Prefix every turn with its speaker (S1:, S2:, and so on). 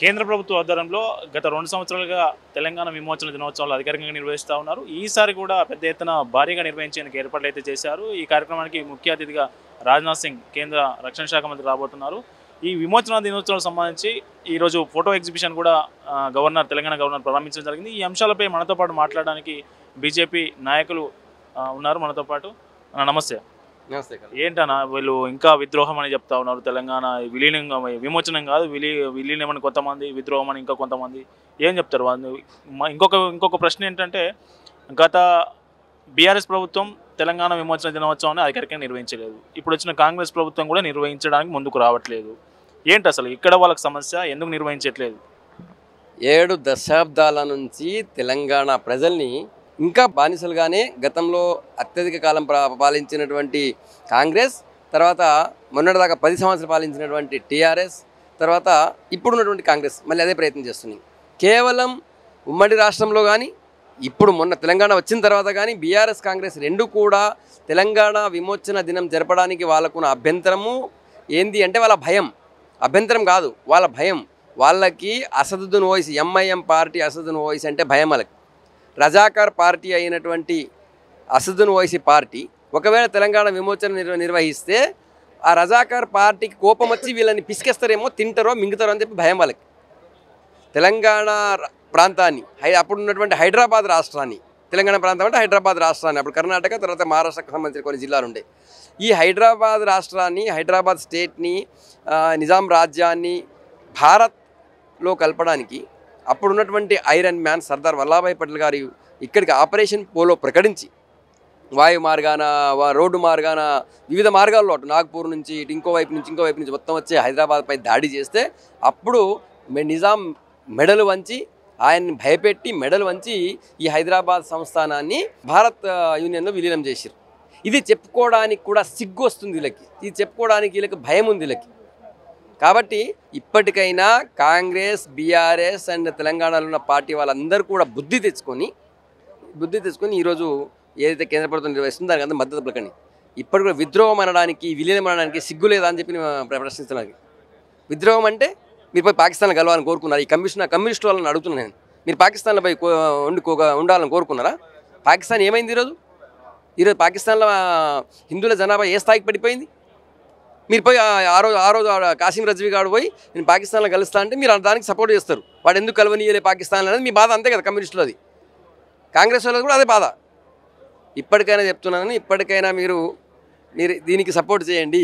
S1: కేంద్ర ప్రభుత్వ ఆధ్వర్యంలో గత 2 సంవత్సరాలుగా తెలంగాణ విమోచన దినోత్సవాలు అధికారికంగా నిర్వహిస్తూ ఉన్నారు. ఈసారి కూడా పెద్ద ఎత్తున భారీగా నిర్వహించేందుకు ఏర్పాట్లు అయితే చేశారు. ఈ కార్యక్రమానికి ముఖ్య అతిథిగా రాజ్నాథ్ సింగ్ కేంద్ర రక్షణ శాఖ మంత్రి రాబోతున్నారు. ఈ విమోచన దినోత్సవం సంబంధించి ఈరోజు ఫోటో ఎగ్జిబిషన్ కూడా తెలంగాణ గవర్నర్ ప్రారంభించడం జరిగింది. ఈ అంశాలపై మనతో పాటు మాట్లాడడానికి బీజేపీ నాయకులు ఉన్నారు మనతో పాటు. నమస్తే.
S2: నమస్తే.
S1: ఏంటన్నా వీళ్ళు ఇంకా విద్రోహం అని చెప్తా ఉన్నారు. తెలంగాణ విలీనం విమోచనం కాదు, విలీనం అని కొంతమంది, విద్రోహం అని ఇంకా కొంతమంది. ఏం చెప్తారు వాళ్ళు? ఇంకొక ప్రశ్న ఏంటంటే, గత బీఆర్ఎస్ ప్రభుత్వం తెలంగాణ విమోచన దినోత్సవాన్ని అధికారికంగా నిర్వహించలేదు. ఇప్పుడు వచ్చిన కాంగ్రెస్ ప్రభుత్వం కూడా నిర్వహించడానికి ముందుకు రావట్లేదు. ఏంటి అసలు ఇక్కడ వాళ్ళకి సమస్య? ఎందుకు నిర్వహించట్లేదు?
S2: 7 దశాబ్దాల నుంచి తెలంగాణ ప్రజల్ని ఇంకా బానిసలుగానే గతంలో అత్యధిక కాలం పాలించినటువంటి కాంగ్రెస్, తర్వాత మొన్నటిదాకా 10 సంవత్సరాలు పాలించినటువంటి టీఆర్ఎస్, తర్వాత ఇప్పుడున్నటువంటి కాంగ్రెస్ మళ్ళీ అదే ప్రయత్నం చేస్తున్నాయి. కేవలం ఉమ్మడి రాష్ట్రంలో కానీ ఇప్పుడు మొన్న తెలంగాణ వచ్చిన తర్వాత కానీ బీఆర్ఎస్ కాంగ్రెస్ రెండు కూడా తెలంగాణ విమోచన దినం జరపడానికి వాళ్ళకున్న అభ్యంతరము ఏంది అంటే వాళ్ళ భయం. అభ్యంతరం కాదు, వాళ్ళ భయం. వాళ్ళకి అసదుద్దీన్ ఓవైసీ, ఎంఐఎం పార్టీ అసదుద్దీన్ ఓవైసీ అంటే భయం. వాళ్ళకి రజాకార్ పార్టీ అయినటువంటి అసదుద్దీన్ ఓవైసీ పార్టీ ఒకవేళ తెలంగాణ విమోచన నిర్వహిస్తే ఆ రజాకార్ పార్టీకి కోపం వచ్చి వీళ్ళని పిసికేస్తారేమో, తింటారో మింగుతారో అని చెప్పి భయం వాళ్ళకి. తెలంగాణ ప్రాంతాన్ని, అప్పుడు ఉన్నటువంటి హైదరాబాద్ రాష్ట్రాన్ని, తెలంగాణ ప్రాంతం అంటే హైదరాబాద్ రాష్ట్రాన్ని, అప్పుడు కర్ణాటక తర్వాత మహారాష్ట్రకు సంబంధించిన కొన్ని జిల్లాలు ఉండే ఈ హైదరాబాద్ రాష్ట్రాన్ని, హైదరాబాద్ స్టేట్ని, నిజాం రాజ్యాన్ని భారత్లో కలపడానికి అప్పుడున్నటువంటి ఐరన్ మ్యాన్ సర్దార్ వల్లభాయ్ పటేల్ గారు ఇక్కడికి ఆపరేషన్ పోలో ప్రకటించి వాయు మార్గాన, రోడ్డు మార్గాన, వివిధ మార్గాల్లో అటు నాగ్పూర్ నుంచి ఇటు ఇంకో వైపు నుంచి మొత్తం వచ్చి హైదరాబాద్పై దాడి చేస్తే అప్పుడు నిజాం మెడలు వంచి, ఆయన్ని భయపెట్టి మెడలు వంచి ఈ హైదరాబాద్ సంస్థానాన్ని భారత్ యూనియన్లో విలీనం చేశారు. ఇది చెప్పుకోవడానికి కూడా సిగ్గు వస్తుంది వీళ్ళకి, ఇది చెప్పుకోవడానికి వీళ్ళకి భయం ఉంది వీళ్ళకి. కాబట్టి ఇప్పటికైనా కాంగ్రెస్, బీఆర్ఎస్ అండ్ తెలంగాణలో ఉన్న పార్టీ వాళ్ళందరూ కూడా బుద్ధి తెచ్చుకొని ఈరోజు ఏదైతే కేంద్ర ప్రభుత్వం నిర్వహిస్తుందో దానికి అందరూ మద్దతు పలకండి. ఇప్పటి కూడా విద్రోహం అనడానికి, విలీనం అనడానికి సిగ్గు లేదా అని చెప్పి ప్రశ్నిస్తున్నాను. విద్రోహం అంటే మీరు పోయి పాకిస్తాన్లో కలవాలని కోరుకున్నారు? ఈ కమ్యూనిస్ట్ వాళ్ళని అడుగుతున్నాను నేను. మీరు పాకిస్తాన్లో పోయి ఉండాలని కోరుకున్నారా? పాకిస్తాన్ ఏమైంది ఈరోజు పాకిస్తాన్లో హిందువుల జనాభా ఏ స్థాయికి పడిపోయింది? మీరు పోయి ఆ రోజు కాసిం రజ్వీ గారు పోయి నేను పాకిస్తాన్లో కలుస్తా అంటే మీరు దానికి సపోర్ట్ చేస్తారు. వాడు ఎందుకు కలవనీయలే పాకిస్తాన్లో అనేది మీ బాధ అంతే కదా. కమ్యూనిస్టులది, కాంగ్రెస్ వాళ్ళది కూడా అదే బాధ. ఇప్పటికైనా చెప్తున్నాను, ఇప్పటికైనా మీరు దీనికి సపోర్ట్ చేయండి.